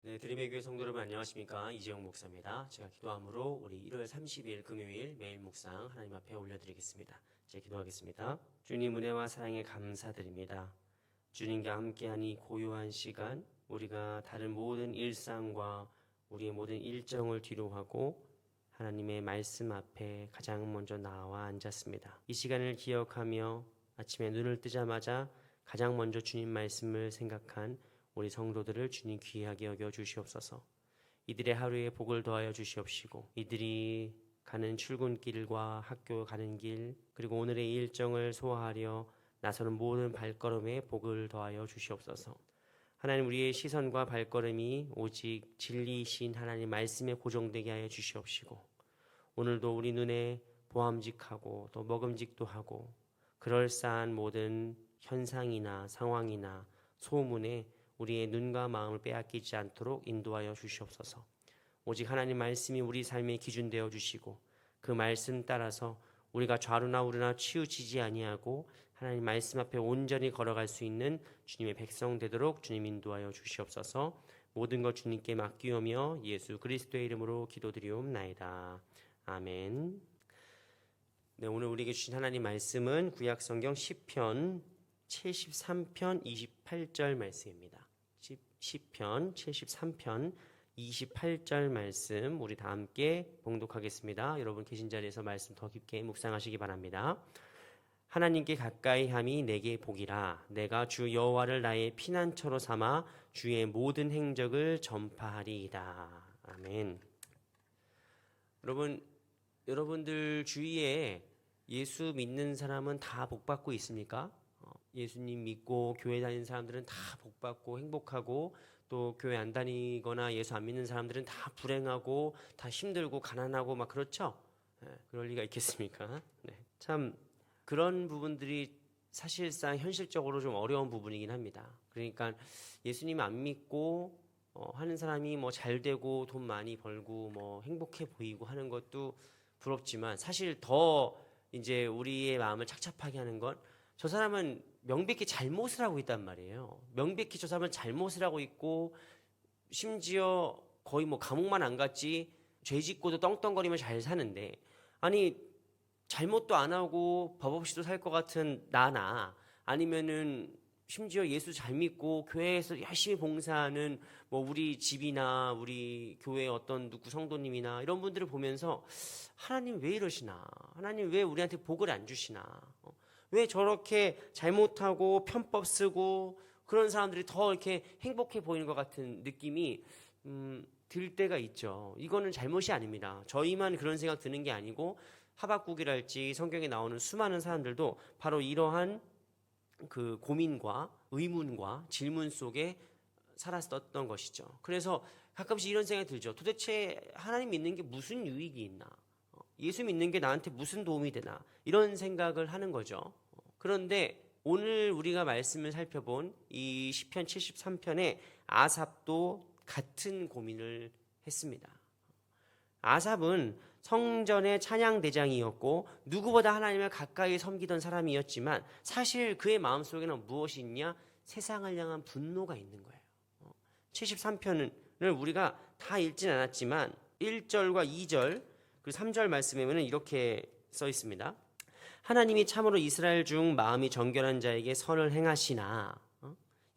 네, 드림의 교회 성도 여러분 안녕하십니까? 이재용 목사입니다. 제가 기도함으로 우리 1월 30일 금요일 매일 묵상 하나님 앞에 올려드리겠습니다. 이제 기도하겠습니다. 주님 은혜와 사랑에 감사드립니다. 주님과 함께하니 고요한 시간, 우리가 다른 모든 일상과 우리의 모든 일정을 뒤로하고 하나님의 말씀 앞에 가장 먼저 나와 앉았습니다. 이 시간을 기억하며 아침에 눈을 뜨자마자 가장 먼저 주님 말씀을 생각한 우리 성도들을 주님 귀하게 여겨 주시옵소서. 이들의 하루에 복을 더하여 주시옵시고 이들이 가는 출근길과 학교 가는 길 그리고 오늘의 일정을 소화하려 나서는 모든 발걸음에 복을 더하여 주시옵소서. 하나님, 우리의 시선과 발걸음이 오직 진리이신 하나님 말씀에 고정되게 하여 주시옵시고 오늘도 우리 눈에 보암직하고 또 먹음직도 하고 그럴싸한 모든 현상이나 상황이나 소문에 우리의 눈과 마음을 빼앗기지 않도록 인도하여 주시옵소서. 오직 하나님 말씀이 우리 삶의 기준 되어 주시고 그 말씀 따라서 우리가 좌로나 우로나 치우치지 아니하고 하나님 말씀 앞에 온전히 걸어갈 수 있는 주님의 백성 되도록 주님 인도하여 주시옵소서. 모든 것 주님께 맡기오며 예수 그리스도의 이름으로 기도드리옵나이다. 아멘. 네, 오늘 우리에게 주신 하나님 말씀은 구약성경 시편 73편 28절 말씀입니다. 시편 73편 28절 말씀 우리 다 함께 봉독하겠습니다. 여러분 계신 자리에서 말씀 더 깊게 묵상하시기 바랍니다. 하나님께 가까이 함이 내게 복이라. 내가 주 여호와를 나의 피난처로 삼아 주의 모든 행적을 전파하리이다. 아멘. 여러분들 주위에 예수 믿는 사람은 다 복받고 있습니까? 예수님 믿고 교회 다니는 사람들은 다 복받고 행복하고 또 교회 안 다니거나 예수 안 믿는 사람들은 다 불행하고 다 힘들고 가난하고 막 그렇죠? 네, 그럴 리가 있겠습니까? 네. 참 그런 부분들이 사실상 현실적으로 좀 어려운 부분이긴 합니다. 그러니까 예수님 안 믿고 하는 사람이 뭐 잘 되고 돈 많이 벌고 뭐 행복해 보이고 하는 것도 부럽지만 사실 더 이제 우리의 마음을 착잡하게 하는 건 저 사람은 명백히 잘못을 하고 있단 말이에요. 명백히 저 사람은 잘못을 하고 있고 심지어 거의 뭐 감옥만 안 갔지 죄 짓고도 떵떵거리며 잘 사는데 아니 잘못도 안 하고 법 없이도 살 것 같은 나나 아니면은 심지어 예수 잘 믿고 교회에서 열심히 봉사하는 뭐 우리 집이나 우리 교회 어떤 누구 성도님이나 이런 분들을 보면서 하나님 왜 이러시나? 하나님 왜 우리한테 복을 안 주시나? 왜 저렇게 잘못하고 편법 쓰고 그런 사람들이 더 이렇게 행복해 보이는 것 같은 느낌이 들 때가 있죠. 이거는 잘못이 아닙니다. 저희만 그런 생각 드는 게 아니고 하박국이랄지 성경에 나오는 수많은 사람들도 바로 이러한 그 고민과 의문과 질문 속에 살았었던 것이죠. 그래서 가끔씩 이런 생각이 들죠. 도대체 하나님 믿는 게 무슨 유익이 있나? 예수 믿는 게 나한테 무슨 도움이 되나? 이런 생각을 하는 거죠. 그런데 오늘 우리가 말씀을 살펴본 이 시편 73편에 아삽도 같은 고민을 했습니다. 아삽은 성전의 찬양대장이었고 누구보다 하나님을 가까이 섬기던 사람이었지만 사실 그의 마음속에는 무엇이 있냐? 세상을 향한 분노가 있는 거예요. 73편을 우리가 다 읽진 않았지만 1절과 2절 그리고 3절 말씀에 보면 이렇게 써 있습니다. 하나님이 참으로 이스라엘 중 마음이 정결한 자에게 선을 행하시나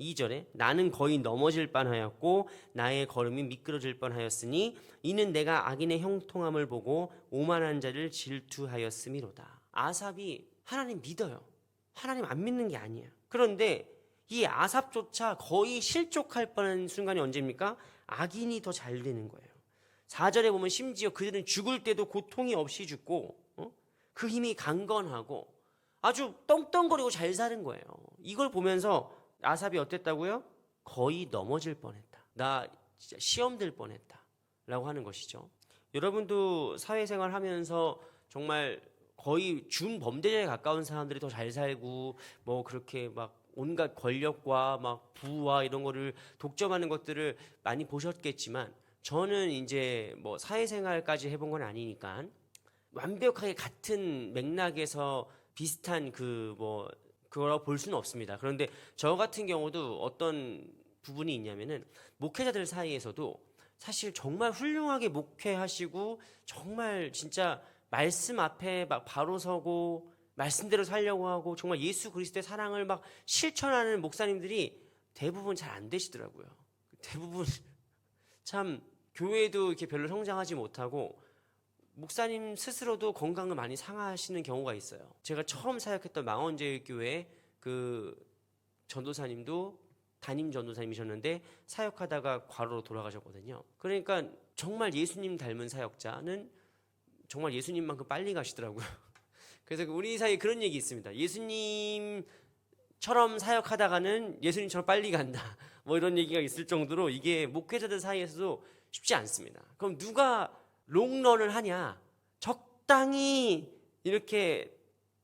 2절에 나는 거의 넘어질 뻔하였고 나의 걸음이 미끄러질 뻔하였으니 이는 내가 악인의 형통함을 보고 오만한 자를 질투하였음이로다. 아삽이 하나님 믿어요. 하나님 안 믿는 게 아니에요. 그런데 이 아삽조차 거의 실족할 뻔한 순간이 언제입니까? 악인이 더 잘 되는 거예요. 4절에 보면 심지어 그들은 죽을 때도 고통이 없이 죽고 그 힘이 강건하고 아주 떵떵거리고 잘 사는 거예요. 이걸 보면서 아삽이 어땠다고요? 거의 넘어질 뻔했다. 나 진짜 시험 들 뻔했다. 라고 하는 것이죠. 여러분도 사회생활 하면서 정말 거의 준범죄자에 가까운 사람들이 더 잘 살고 뭐 그렇게 막 온갖 권력과 막 부와 이런 거를 독점하는 것들을 많이 보셨겠지만 저는 이제 뭐 사회생활까지 해본 건 아니니까 완벽하게 같은 맥락에서 비슷한 그거라고 볼 수는 없습니다. 그런데 저 같은 경우도 어떤 부분이 있냐면은 목회자들 사이에서도 사실 정말 훌륭하게 목회하시고 정말 진짜 말씀 앞에 막 바로 서고 말씀대로 살려고 하고 정말 예수 그리스도의 사랑을 막 실천하는 목사님들이 대부분 잘 안 되시더라고요. 대부분 참 교회도 이렇게 별로 성장하지 못하고 목사님 스스로도 건강을 많이 상하시는 경우가 있어요. 제가 처음 사역했던 망원제일교회 그 전도사님도 담임 전도사님이셨는데 사역하다가 과로로 돌아가셨거든요. 그러니까 정말 예수님 닮은 사역자는 정말 예수님만큼 빨리 가시더라고요. 그래서 우리 사이에 그런 얘기 있습니다. 예수님처럼 사역하다가는 예수님처럼 빨리 간다. 뭐 이런 얘기가 있을 정도로 이게 목회자들 사이에서도 쉽지 않습니다. 그럼 누가 롱런을 하냐? 적당히 이렇게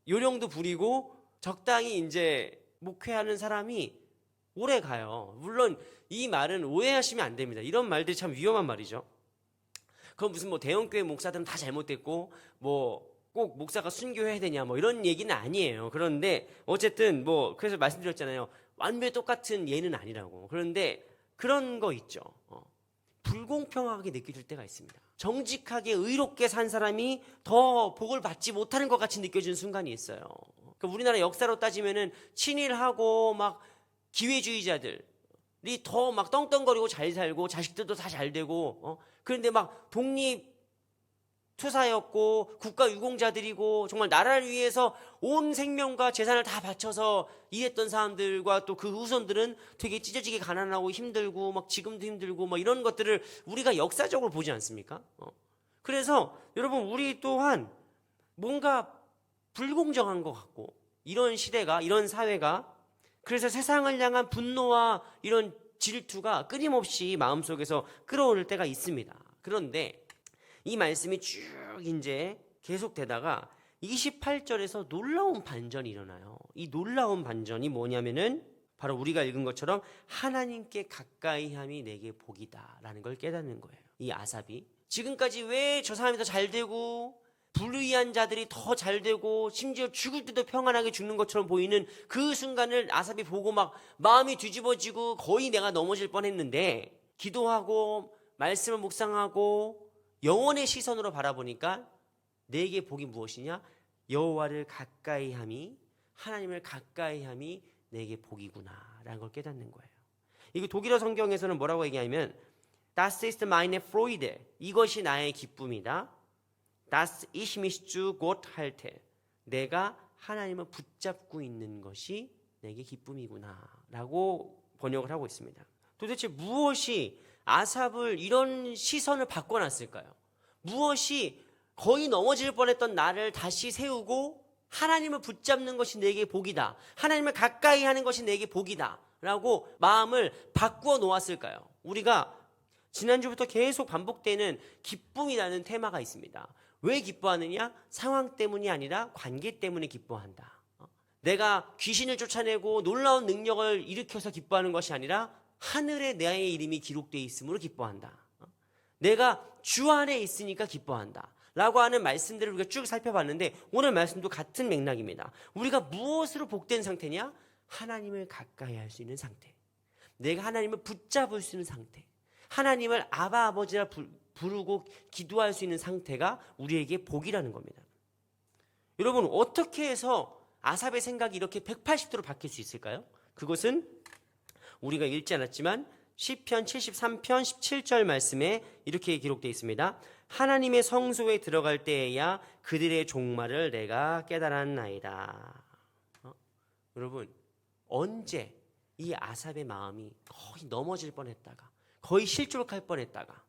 요령도 부리고 적당히 이제 목회하는 사람이 오래 가요. 물론 이 말은 오해하시면 안 됩니다. 이런 말들이 참 위험한 말이죠. 그럼 무슨 뭐 대형교회 목사들은 다 잘못됐고 뭐 꼭 목사가 순교해야 되냐 뭐 이런 얘기는 아니에요. 그런데 어쨌든 뭐 그래서 말씀드렸잖아요. 완벽히 똑같은 예는 아니라고. 그런데 그런 거 있죠. 불공평하게 느껴질 때가 있습니다. 정직하게 의롭게 산 사람이 더 복을 받지 못하는 것 같이 느껴지는 순간이 있어요. 그러니까 우리나라 역사로 따지면은 친일하고 막 기회주의자들이 더 막 떵떵거리고 잘 살고 자식들도 다 잘 되고 그런데 막 독립 투사였고 국가 유공자들이고 정말 나라를 위해서 온 생명과 재산을 다 바쳐서 일했던 사람들과 또 그 후손들은 되게 찢어지게 가난하고 힘들고 막 지금도 힘들고 막 이런 것들을 우리가 역사적으로 보지 않습니까? 그래서 여러분 우리 또한 뭔가 불공정한 것 같고 이런 시대가 이런 사회가 그래서 세상을 향한 분노와 이런 질투가 끊임없이 마음속에서 끌어오를 때가 있습니다. 그런데 이 말씀이 쭉 이제 계속되다가 28절에서 놀라운 반전이 일어나요. 이 놀라운 반전이 뭐냐면은 바로 우리가 읽은 것처럼 하나님께 가까이 함이 내게 복이다 라는 걸 깨닫는 거예요. 이 아삽이 지금까지 왜 저 사람이 더 잘 되고 불의한 자들이 더 잘 되고 심지어 죽을 때도 평안하게 죽는 것처럼 보이는 그 순간을 아삽이 보고 막 마음이 뒤집어지고 거의 내가 넘어질 뻔했는데 기도하고 말씀을 묵상하고 영원의 시선으로 바라보니까 내게 복이 무엇이냐? 여호와를 가까이 함이 하나님을 가까이 함이 내게 복이구나 라는 걸 깨닫는 거예요. 이거 독일어 성경에서는 뭐라고 얘기하냐면 Das ist meine Freude. 이것이 나의 기쁨이다. Das ich mich zu Gott halte. 내가 하나님을 붙잡고 있는 것이 내게 기쁨이구나 라고 번역을 하고 있습니다. 도대체 무엇이 아삽을 이런 시선을 바꿔놨을까요? 무엇이 거의 넘어질 뻔했던 나를 다시 세우고 하나님을 붙잡는 것이 내게 복이다. 하나님을 가까이 하는 것이 내게 복이다. 라고 마음을 바꾸어 놓았을까요? 우리가 지난주부터 계속 반복되는 기쁨이라는 테마가 있습니다. 왜 기뻐하느냐? 상황 때문이 아니라 관계 때문에 기뻐한다. 내가 귀신을 쫓아내고 놀라운 능력을 일으켜서 기뻐하는 것이 아니라 하늘에 나의 이름이 기록되어 있음으로 기뻐한다. 내가 주 안에 있으니까 기뻐한다 라고 하는 말씀들을 우리가 쭉 살펴봤는데 오늘 말씀도 같은 맥락입니다. 우리가 무엇으로 복된 상태냐? 하나님을 가까이 할 수 있는 상태, 내가 하나님을 붙잡을 수 있는 상태, 하나님을 아바 아버지라 부르고 기도할 수 있는 상태가 우리에게 복이라는 겁니다. 여러분 어떻게 해서 아삽의 생각이 이렇게 180도로 바뀔 수 있을까요? 그것은 우리가 읽지 않았지만 시편 73편 17절 말씀에 이렇게 기록되어 있습니다. 하나님의 성소에 들어갈 때에야 그들의 종말을 내가 깨달았나이다. 여러분 언제 이 아삽의 마음이 거의 넘어질 뻔했다가 거의 실족할 뻔했다가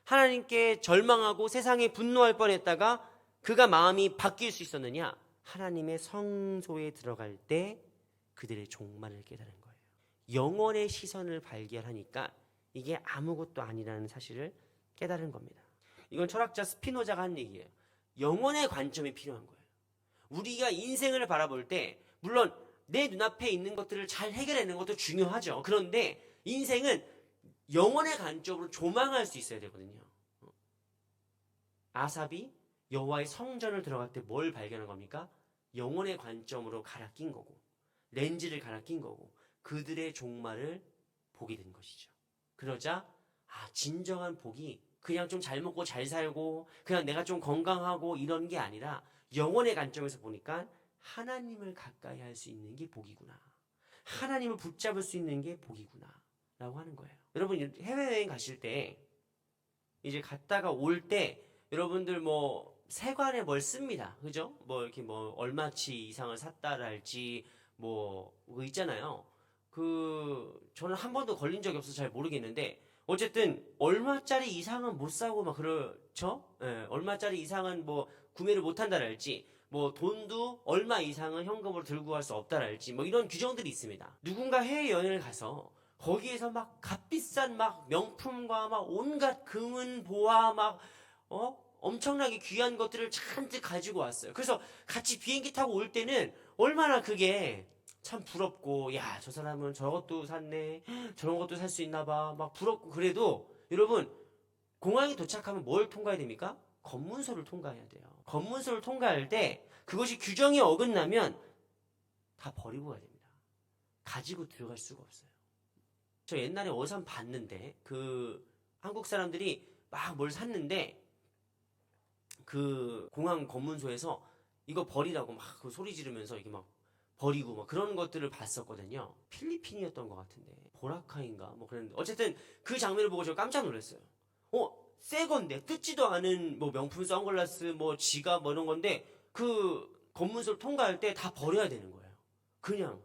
하나님께 절망하고 세상에 분노할 뻔했다가 그가 마음이 바뀔 수 있었느냐? 하나님의 성소에 들어갈 때 그들의 종말을 깨달은 거예요. 영원의 시선을 발견하니까 이게 아무것도 아니라는 사실을 깨달은 겁니다. 이건 철학자 스피노자가 한 얘기예요. 영원의 관점이 필요한 거예요. 우리가 인생을 바라볼 때 물론 내 눈앞에 있는 것들을 잘 해결하는 것도 중요하죠. 그런데 인생은 영원의 관점으로 조망할 수 있어야 되거든요. 아삽이 여호와의 성전을 들어갈 때 뭘 발견한 겁니까? 영원의 관점으로 갈아 낀 거고 렌즈를 갈아 낀 거고 그들의 종말을 복이 된 것이죠. 그러자 진정한 복이 그냥 좀 잘 먹고 잘 살고 그냥 내가 좀 건강하고 이런 게 아니라 영혼의 관점에서 보니까 하나님을 가까이 할 수 있는 게 복이구나. 하나님을 붙잡을 수 있는 게 복이구나 라고 하는 거예요. 여러분 해외여행 가실 때 이제 갔다가 올 때 여러분들 뭐 세관에 뭘 씁니다. 그죠? 뭐 이렇게 뭐 얼마치 이상을 샀다랄지 뭐 있잖아요. 저는 한 번도 걸린 적이 없어서 잘 모르겠는데 어쨌든 얼마짜리 이상은 못 사고 막 그렇죠? 예, 얼마짜리 이상은 뭐 구매를 못 한다랄지 뭐 돈도 얼마 이상은 현금으로 들고 갈 수 없다랄지 뭐 이런 규정들이 있습니다. 누군가 해외여행을 가서 거기에서 막 값비싼 막 명품과 막 온갖 금은 보화 막 엄청나게 귀한 것들을 잔뜩 가지고 왔어요. 그래서 같이 비행기 타고 올 때는 얼마나 그게 참 부럽고 야, 저 사람은 저것도 샀네. 저런 것도 살 수 있나 봐. 막 부럽고 그래도 여러분 공항에 도착하면 뭘 통과해야 됩니까? 검문소를 통과해야 돼요. 검문소를 통과할 때 그것이 규정이 어긋나면 다 버리고 가야 됩니다. 가지고 들어갈 수가 없어요. 저 옛날에 어디서 봤는데 한국 사람들이 막 뭘 샀는데 그 공항 검문소에서 이거 버리라고 막 그 소리 지르면서 이게 막 버리고 막 그런 것들을 봤었거든요. 필리핀이었던 것 같은데 보라카인가 뭐 그랬는데 어쨌든 그 장면을 보고 저 깜짝 놀랐어요. 새 건데 뜯지도 않은 뭐 명품 선글라스 뭐 지갑 뭐 이런 건데 그 검문소를 통과할 때 다 버려야 되는 거예요. 그냥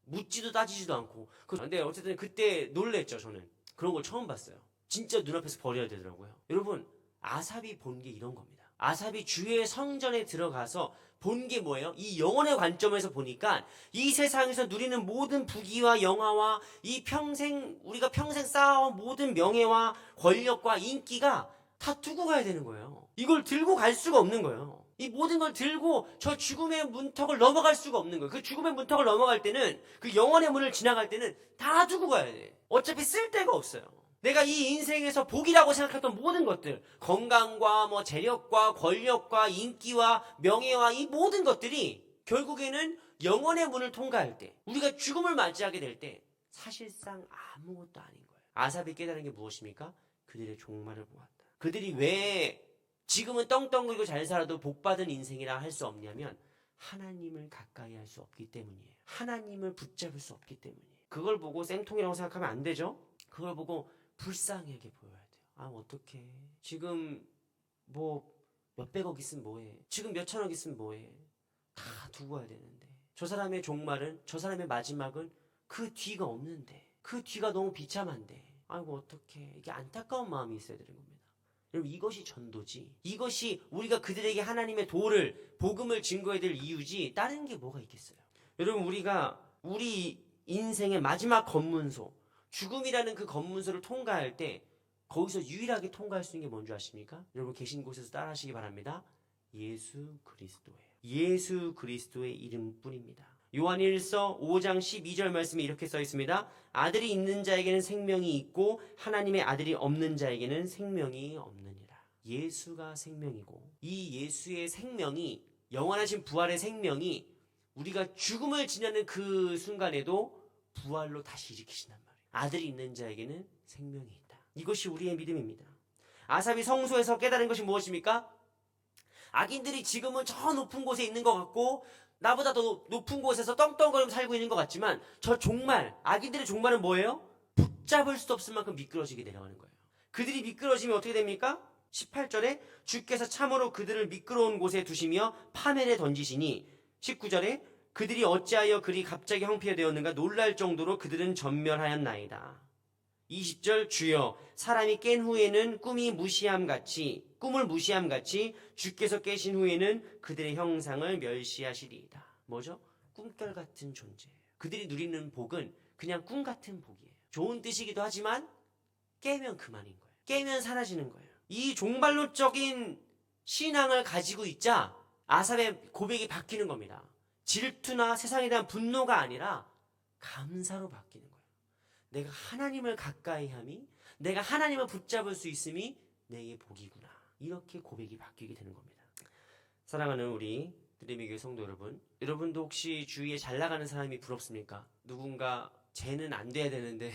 묻지도 따지지도 않고. 근데 어쨌든 그때 놀랬죠, 저는. 그런 걸 처음 봤어요. 진짜 눈앞에서 버려야 되더라고요. 여러분, 아삽이 본 게 이런 겁니다. 아삽이 주의 성전에 들어가서 본 게 뭐예요? 이 영혼의 관점에서 보니까 이 세상에서 누리는 모든 부귀와 영화와 우리가 평생 쌓아온 모든 명예와 권력과 인기가 다 두고 가야 되는 거예요. 이걸 들고 갈 수가 없는 거예요. 이 모든 걸 들고 저 죽음의 문턱을 넘어갈 수가 없는 거예요. 그 죽음의 문턱을 넘어갈 때는 그 영원의 문을 지나갈 때는 다 두고 가야 돼. 어차피 쓸 데가 없어요. 내가 이 인생에서 복이라고 생각했던 모든 것들, 건강과 뭐 재력과 권력과 인기와 명예와 이 모든 것들이 결국에는 영원의 문을 통과할 때, 우리가 죽음을 맞이하게 될 때 사실상 아무것도 아닌 거예요. 아삽이 깨달은 게 무엇입니까? 그들의 종말을 보았다. 그들이 왜 지금은 떵떵거리고 잘 살아도 복받은 인생이라 할 수 없냐면 하나님을 가까이 할 수 없기 때문이에요. 하나님을 붙잡을 수 없기 때문이에요. 그걸 보고 쌤통이라고 생각하면 안 되죠. 그걸 보고 불쌍하게 보여야 돼요. 어떡해. 지금 뭐 몇백억 있으면 뭐해. 지금 몇천억 있으면 뭐해. 다 두고 와야 되는데. 저 사람의 종말은, 저 사람의 마지막은 그 뒤가 없는데. 그 뒤가 너무 비참한데. 어떡해. 이게 안타까운 마음이 있어야 되는 겁니다. 여러분 이것이 전도지. 이것이 우리가 그들에게 하나님의 복음을 증거해야 될 이유지 다른 게 뭐가 있겠어요. 여러분 우리가 우리 인생의 마지막 검문소 죽음이라는 그 검문소를 통과할 때 거기서 유일하게 통과할 수 있는 게 뭔지 아십니까? 여러분 계신 곳에서 따라하시기 바랍니다. 예수 그리스도예요. 예수 그리스도의 이름뿐입니다. 요한일서 5장 12절 말씀에 이렇게 써 있습니다. 아들이 있는 자에게는 생명이 있고 하나님의 아들이 없는 자에게는 생명이 없느니라. 예수가 생명이고 이 예수의 생명이 영원하신 부활의 생명이 우리가 죽음을 지나는 그 순간에도 부활로 다시 일으키신단 말이에요. 아들이 있는 자에게는 생명이 있다. 이것이 우리의 믿음입니다. 아삽이 성소에서 깨달은 것이 무엇입니까? 악인들이 지금은 저 높은 곳에 있는 것 같고 나보다 더 높은 곳에서 떵떵거리며 살고 있는 것 같지만 저 종말, 악인들의 종말은 뭐예요? 붙잡을 수 없을 만큼 미끄러지게 내려가는 거예요. 그들이 미끄러지면 어떻게 됩니까? 18절에 주께서 참으로 그들을 미끄러운 곳에 두시며 파멸에 던지시니 19절에 그들이 어찌하여 그리 갑자기 황폐해 되었는가 놀랄 정도로 그들은 전멸하였나이다. 20절 주여 사람이 깬 후에는 꿈을 무시함같이 주께서 깨신 후에는 그들의 형상을 멸시하시리이다. 뭐죠? 꿈결 같은 존재예요. 그들이 누리는 복은 그냥 꿈 같은 복이에요. 좋은 뜻이기도 하지만 깨면 그만인 거예요. 깨면 사라지는 거예요. 이 종말론적인 신앙을 가지고 있자 아삽의 고백이 바뀌는 겁니다. 질투나 세상에 대한 분노가 아니라 감사로 바뀌는 거예요. 내가 하나님을 가까이 함이, 내가 하나님을 붙잡을 수 있음이 내게 복이구나. 이렇게 고백이 바뀌게 되는 겁니다. 사랑하는 우리 드림의 교회 성도 여러분, 여러분도 혹시 주위에 잘 나가는 사람이 부럽습니까? 누군가 쟤는 안 돼야 되는데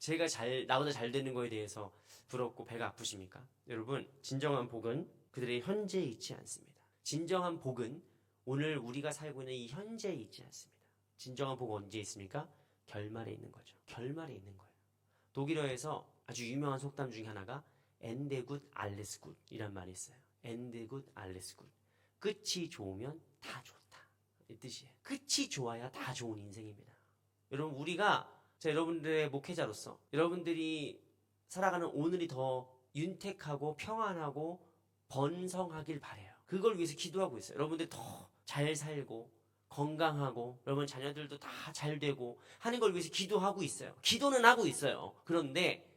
제가 나보다 잘 되는 거에 대해서 부럽고 배가 아프십니까? 여러분, 진정한 복은 그들의 현재에 있지 않습니다. 진정한 복은 오늘 우리가 살고 있는 이 현재에 있지 않습니다. 진정한 복은 언제 있습니까? 결말에 있는 거죠. 결말에 있는 거예요. 독일어에서 아주 유명한 속담 중에 하나가 엔데 굿 알레스 굿이란 말이 있어요. 엔데 굿 알레스 굿. 끝이 좋으면 다 좋다. 이 뜻이에요. 끝이 좋아야 다 좋은 인생입니다. 여러분, 우리가 여러분들의 목회자로서 여러분들이 살아가는 오늘이 더 윤택하고 평안하고 번성하길 바래요. 그걸 위해서 기도하고 있어요. 여러분들이 더 잘 살고 건강하고 여러분 자녀들도 다 잘 되고 하는 걸 위해서 기도하고 있어요. 기도는 하고 있어요. 그런데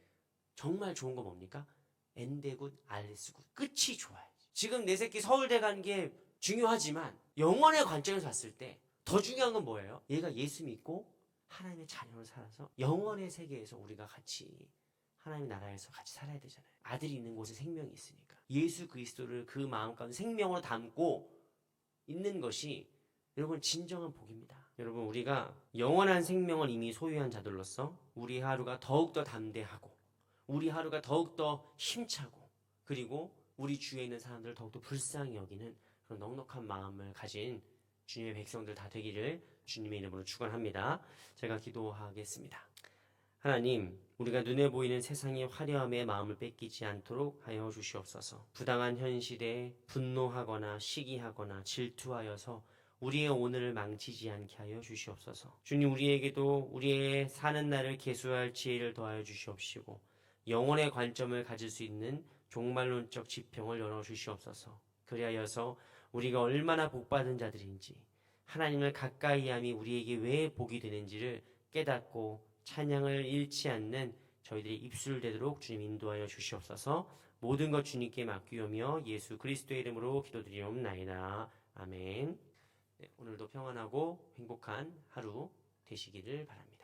정말 좋은 거 뭡니까? 엔데굿 알레스굿. 끝이 좋아요. 지금 내 새끼 서울대 간 게 중요하지만 영원의 관점에서 봤을 때 더 중요한 건 뭐예요? 얘가 예수 믿고 하나님의 자녀로 살아서 영원의 세계에서 우리가 같이 하나님의 나라에서 같이 살아야 되잖아요. 아들이 있는 곳에 생명이 있으니까. 예수 그리스도를 그 마음 가운데 생명으로 담고 있는 것이 여러분 진정한 복입니다. 여러분, 우리가 영원한 생명을 이미 소유한 자들로서 우리 하루가 더욱더 담대하고 우리 하루가 더욱더 힘차고 그리고 우리 주위에 있는 사람들을 더욱더 불쌍히 여기는 그런 넉넉한 마음을 가진 주님의 백성들 다 되기를 주님의 이름으로 축원합니다. 제가 기도하겠습니다. 하나님, 우리가 눈에 보이는 세상의 화려함에 마음을 뺏기지 않도록 하여 주시옵소서. 부당한 현실에 분노하거나 시기하거나 질투하여서 우리의 오늘을 망치지 않게 하여 주시옵소서. 주님, 우리에게도 우리의 사는 날을 계수할 지혜를 더하여 주시옵시고 영혼의 관점을 가질 수 있는 종말론적 지평을 열어 주시옵소서. 그리하여서 우리가 얼마나 복받은 자들인지 하나님을 가까이 함이 우리에게 왜 복이 되는지를 깨닫고 찬양을 잃지 않는 저희들의 입술 되도록 주님 인도하여 주시옵소서. 모든 것 주님께 맡기오며 예수 그리스도의 이름으로 기도드리옵나이다. 아멘. 네, 오늘도 평안하고 행복한 하루 되시기를 바랍니다.